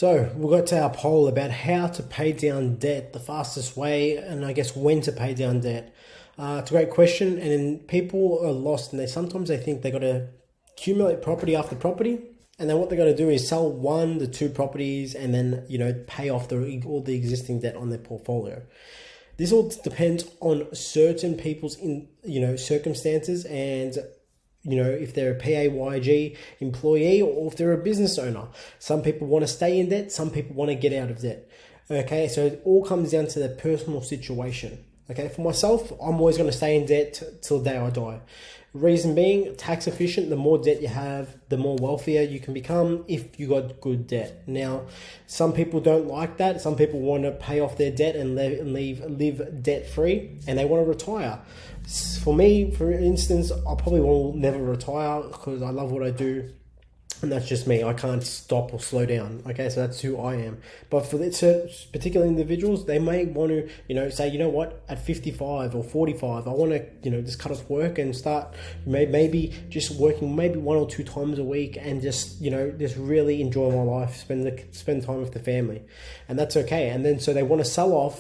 So we've got to our poll about how to pay down debt, the fastest way, and I guess when to pay down debt. It's a great question, and then people are lost, and they think they got to accumulate property after property, and then what they're going to do is sell 1 to 2 properties, and then pay off all the existing debt on their portfolio. This all depends on certain people's circumstances and if they're a PAYG employee or if they're a business owner. Some people want to stay in debt, some people want to get out of debt. Okay, so it all comes down to their personal situation. Okay, for myself, I'm always going to stay in debt till the day I die. Reason being, tax efficient, the more debt you have, the more wealthier you can become if you got good debt. Now, some people don't like that. Some people want to pay off their debt and live debt free, and they want to retire. For me, for instance, I probably will never retire because I love what I do. And that's just me. I can't stop or slow down. Okay, so that's who I am. But for certain particular individuals, they may want to, say, what, at 55 or 45, I want to, just cut off work and start maybe just working maybe 1 or 2 times a week and just really enjoy my life, spend time with the family, and that's okay. And then so they want to sell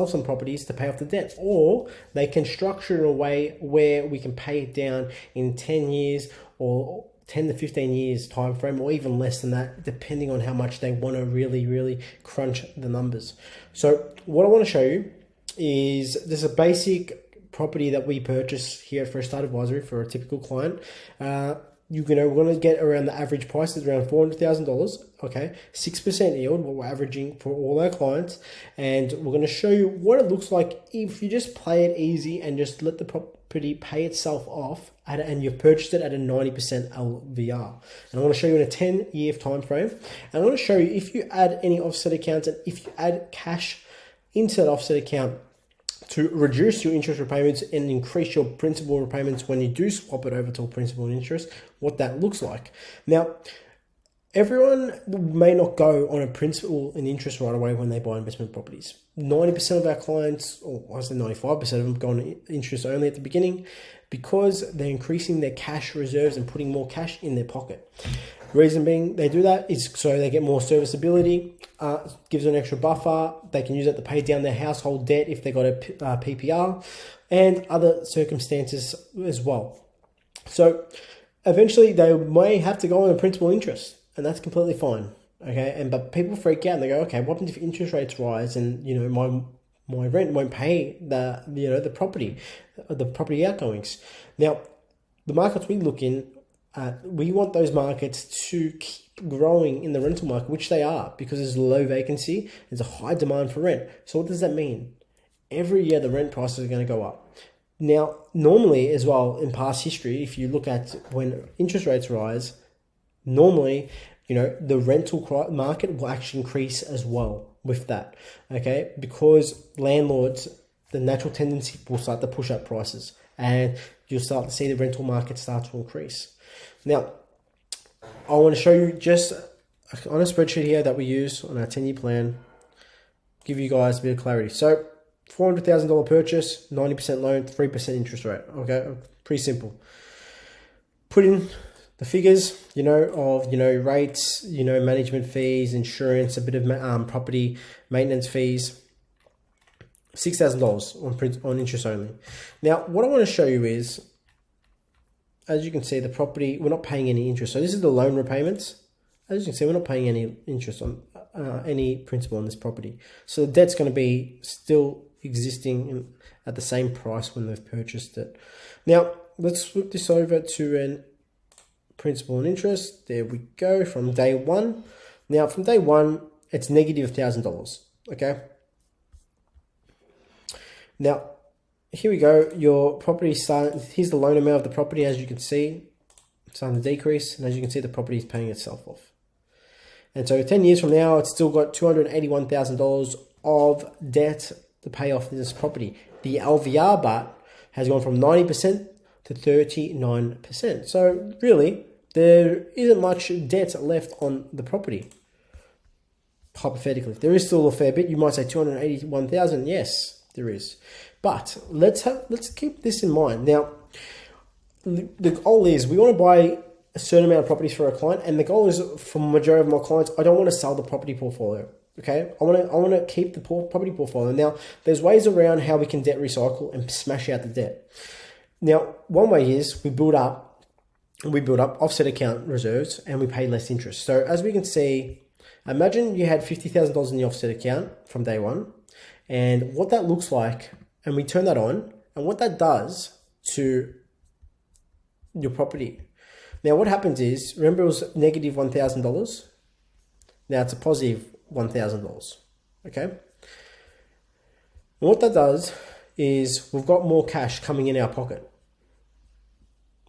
some properties to pay off the debt, or they can structure it in a way where we can pay it down in 10 years or 10 to 15 years time frame, or even less than that, depending on how much they want to really crunch the numbers. So what I want to show you is there's a basic property that we purchase here at Fresh Start Advisory for a typical client. We're going to get around the average price is around $400,000. Okay, 6% yield, what we're averaging for all our clients, and we're going to show you what it looks like if you just play it easy and just let the property pay itself off, and you've purchased it at a 90% LVR. And I'm going to show you in a 10-year time frame, and I'm going to show you if you add any offset accounts and if you add cash into that offset account to reduce your interest repayments and increase your principal repayments when you do swap it over to principal and interest, what that looks like. Now, everyone may not go on a principal and interest right away when they buy investment properties. 90% of our clients, or I say 95% of them, go on interest only at the beginning because they're increasing their cash reserves and putting more cash in their pocket. Reason being they do that is so they get more serviceability, gives them an extra buffer. They can use it to pay down their household debt if they got a PPR, and other circumstances as well. So eventually they may have to go on a principal interest, and that's completely fine. Okay, but people freak out and they go, okay, what happens if interest rates rise and my rent won't pay the property outgoings? Now, the markets we look in, we want those markets to keep growing in the rental market, which they are, because there's low vacancy, there's a high demand for rent. So what does that mean? Every year the rent prices are going to go up. Now, normally as well, in past history, if you look at when interest rates rise, normally, the rental market will actually increase as well with that, okay? Because landlords, the natural tendency will start to push up prices, and you'll start to see the rental market start to increase. Now, I want to show you just on a spreadsheet here that we use on our 10-year plan, give you guys a bit of clarity. So, $400,000 purchase, 90% loan, 3% interest rate. Okay, pretty simple. Put in the figures, of rates, management fees, insurance, a bit of property maintenance fees. $6,000 on interest only. Now, what I want to show you is, as you can see, the property, we're not paying any interest. So this is the loan repayments. As you can see, we're not paying any interest on any principal on this property. So the debt's going to be still existing at the same price when they've purchased it. Now, let's flip this over to an principal and interest. There we go, from day one. Now, from day one, it's negative $1,000. Okay. Now, here we go. Your property here's the loan amount of the property. As you can see, it's starting to decrease, and as you can see, the property is paying itself off. And so 10 years from now, it's still got $281,000 of debt to pay off this property. The LVR but has gone from 90% to 39%. So really, there isn't much debt left on the property. Hypothetically, there is still a fair bit. You might say 281,000. Yes, there is. But let's keep this in mind. Now, the goal is we want to buy a certain amount of properties for a client, and the goal is for the majority of my clients, I don't want to sell the property portfolio. Okay, I want to keep the property portfolio. Now, there's ways around how we can debt recycle and smash out the debt. Now, one way is we build up offset account reserves and we pay less interest. So as we can see, imagine you had $50,000 in the offset account from day one, and what that looks like, and we turn that on, and what that does to your property. Now, what happens is, remember it was negative $1,000. Now it's a positive $1,000. Okay. And what that does is we've got more cash coming in our pocket.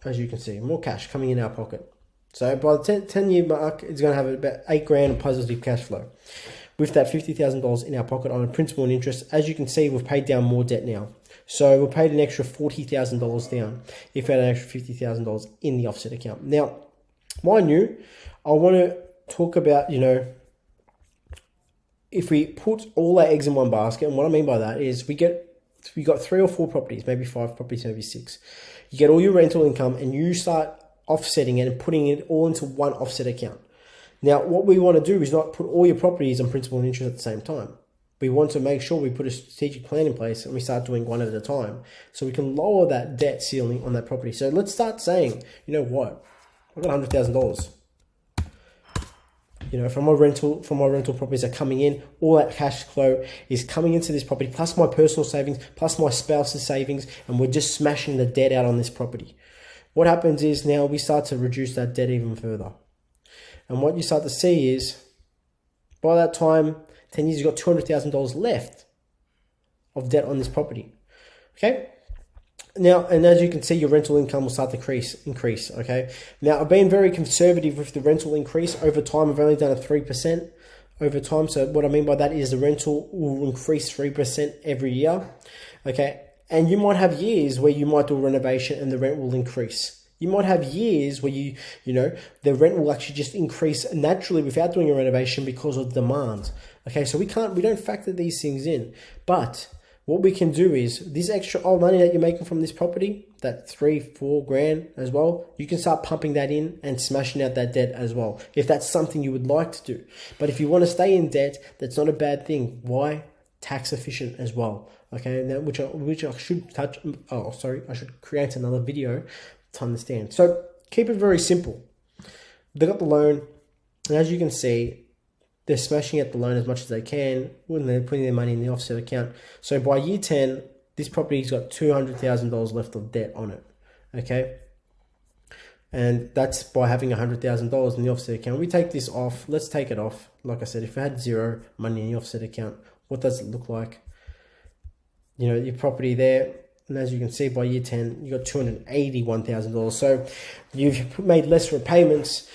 As you can see, more cash coming in our pocket. So by the 10-year mark, it's going to have about $8,000 of positive cash flow. With that $50,000 in our pocket on a principal and interest, as you can see, we've paid down more debt now. So we've paid an extra $40,000 down if we had an extra $50,000 in the offset account. Now, mind you, I want to talk about, if we put all our eggs in one basket, and what I mean by that is we got 3 or 4 properties, maybe 5 properties, maybe 6. You get all your rental income and you start offsetting it and putting it all into one offset account. Now, what we want to do is not put all your properties on principal and interest at the same time. We want to make sure we put a strategic plan in place and we start doing one at a time so we can lower that debt ceiling on that property. So let's start saying, you know what, I've got $100,000. From my rental properties are coming in, all that cash flow is coming into this property, plus my personal savings, plus my spouse's savings, and we're just smashing the debt out on this property. What happens is now we start to reduce that debt even further. And what you start to see is, by that time, 10 years, you've got $200,000 left of debt on this property. Okay? Now, and as you can see, your rental income will start to increase, okay? Now, I've been very conservative with the rental increase. Over time, I've only done a 3% over time. So what I mean by that is the rental will increase 3% every year, okay? And you might have years where you might do a renovation and the rent will increase. You might have years where the rent will actually just increase naturally without doing a renovation because of demand. Okay, so we don't factor these things in. But what we can do is this extra money that you're making from this property, that $3-4 grand as well, you can start pumping that in and smashing out that debt as well, if that's something you would like to do. But if you want to stay in debt, that's not a bad thing. Why? Tax efficient as well. Okay, now which I should touch. Oh, sorry, I should create another video to understand. So keep it very simple. They got the loan, and as you can see, they're smashing out the loan as much as they can when they're putting their money in the offset account. So by year 10, this property's got $200,000 left of debt on it. Okay, and that's by having $100,000 in the offset account. We take this off. Let's take it off. Like I said, if I had zero money in the offset account, what does it look like? Your property there, and as you can see, by year 10, you got $281,000. So you've made less repayments,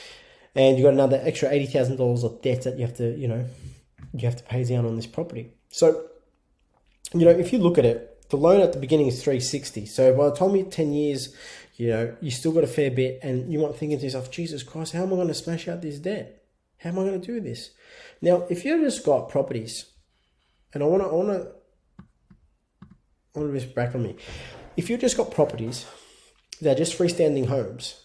and you got another extra $80,000 of debt that you have to pay down on this property. So, if you look at it, the loan at the beginning is $360. So by the time you're 10 years, you still got a fair bit, and you might think to yourself, Jesus Christ, how am I going to smash out this debt? How am I going to do this? Now, if you've just got properties, and I want to just back on me. If you've just got properties that are just freestanding homes,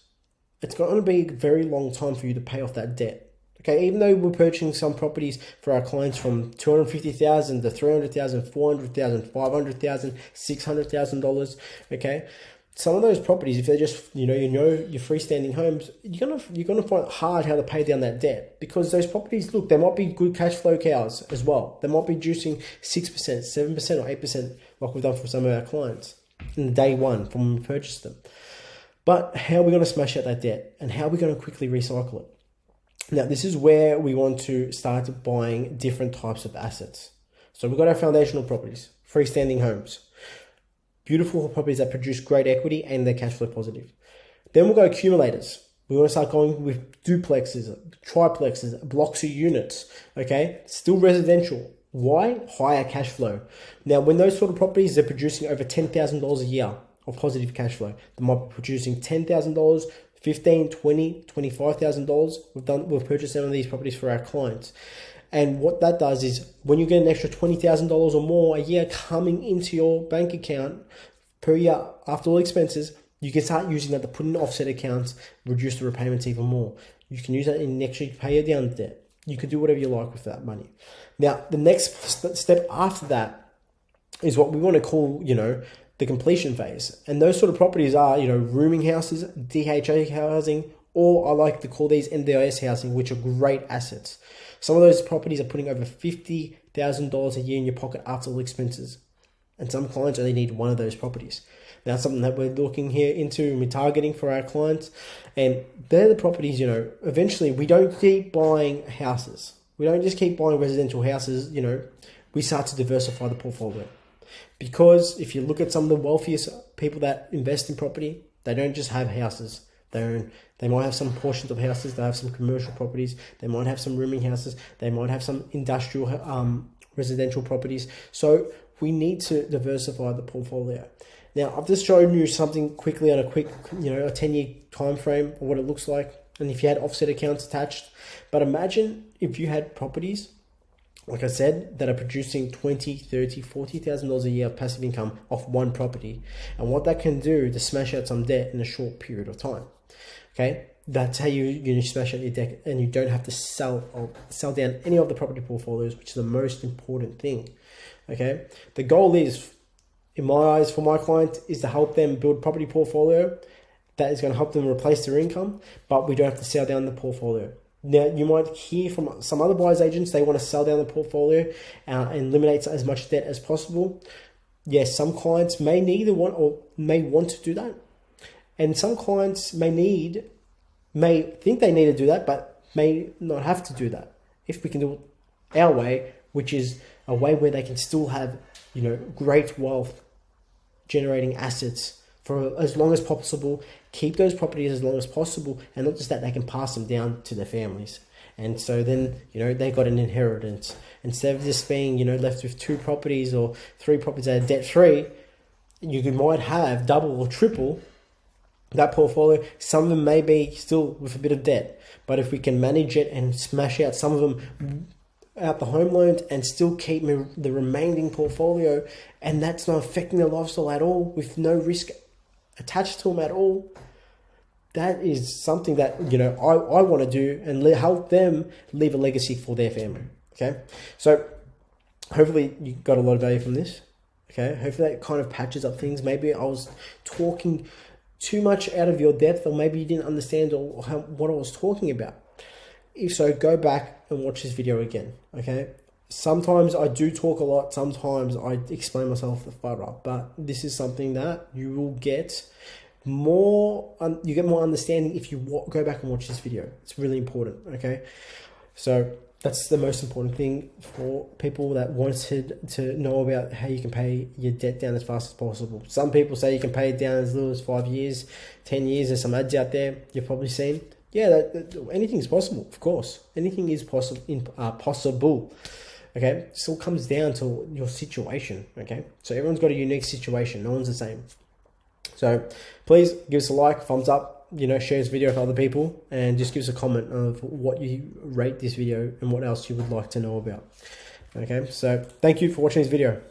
it's going to be a very long time for you to pay off that debt. Okay, even though we're purchasing some properties for our clients from $250,000 to $300,000, $400,000, $500,000, $600,000. Okay, some of those properties, if they're just your freestanding homes, you're gonna find it hard how to pay down that debt, because those properties, look, they might be good cash flow cows as well. They might be juicing 6%, 7%, or 8%, like we've done for some of our clients in day one from when we purchased them. But how are we going to smash out that debt, and how are we going to quickly recycle it? Now, this is where we want to start buying different types of assets. So we've got our foundational properties, freestanding homes, beautiful properties that produce great equity and they're cash flow positive. Then we'll go accumulators. We want to start going with duplexes, triplexes, blocks of units, okay? Still residential. Why? Higher cash flow. Now, when those sort of properties, they're producing over $10,000 a year of positive cash flow. They might be producing $10,000, $15,000, $20,000, $25,000. We've purchased some of these properties for our clients. And what that does is when you get an extra $20,000 or more a year coming into your bank account per year after all expenses, You can start using that to put in offset accounts, reduce the repayments even more. You can use that in next year to pay down debt. You can do whatever you like with that money. Now, the next step after that is what we want to call, the completion phase. And those sort of properties are, rooming houses, DHA housing, or I like to call these NDIS housing, which are great assets. Some of those properties are putting over $50,000 a year in your pocket after all expenses. And some clients only need one of those properties. Now, something that we're looking here into and we're targeting for our clients. And they're the properties, eventually we don't keep buying houses. We don't just keep buying residential houses, we start to diversify the portfolio. Because if you look at some of the wealthiest people that invest in property, they don't just have houses. They might have some portions of houses. They have some commercial properties. They might have some rooming houses. They might have some industrial residential properties. So we need to diversify the portfolio. Now, I've just shown you something quickly on a 10-year time frame of what it looks like. And if you had offset accounts attached. But imagine if you had properties, like I said, that are producing $20,000, $30,000, $40,000 a year of passive income off one property. And what that can do to smash out some debt in a short period of time. Okay, that's how you smash out your debt, and you don't have to sell down any of the property portfolios, which is the most important thing. Okay, the goal is, in my eyes, for my client, is to help them build property portfolio that is going to help them replace their income, but we don't have to sell down the portfolio. Now, you might hear from some other buyers agents, they want to sell down the portfolio and eliminate as much debt as possible. Yes, some clients may want to do that. And some clients may think they need to do that, but may not have to do that. If we can do it our way, which is a way where they can still have, great wealth generating assets for as long as possible, keep those properties as long as possible, and not just that, they can pass them down to their families. And so then, they got an inheritance. Instead of just being, left with 2 properties or 3 properties that are debt free, you might have double or triple that portfolio. Some of them may be still with a bit of debt, but if we can manage it and smash out some of them out the home loans and still keep the remaining portfolio, and that's not affecting their lifestyle at all, with no risk attached to them at all, that is something that I want to do and help them leave a legacy for their family. Okay, so hopefully you got a lot of value from this. Okay, hopefully that kind of patches up things. Maybe I was talking too much out of your depth, or maybe you didn't understand what I was talking about. If so, go back and watch this video again. Okay, sometimes I do talk a lot, sometimes I explain myself further, but this is something that you will get more understanding if you go back and watch this video. It's really important. Okay, so that's the most important thing for people that wanted to know about how you can pay your debt down as fast as possible. Some people say you can pay it down as little as 5 years, 10 years. There's some ads out there you've probably seen. Yeah, anything is possible, of course. Anything is possible. Okay, it still comes down to your situation. Okay, so everyone's got a unique situation. No one's the same. So please give us a like, thumbs up, share this video with other people, and just give us a comment of what you rate this video and what else you would like to know about. Okay, so thank you for watching this video.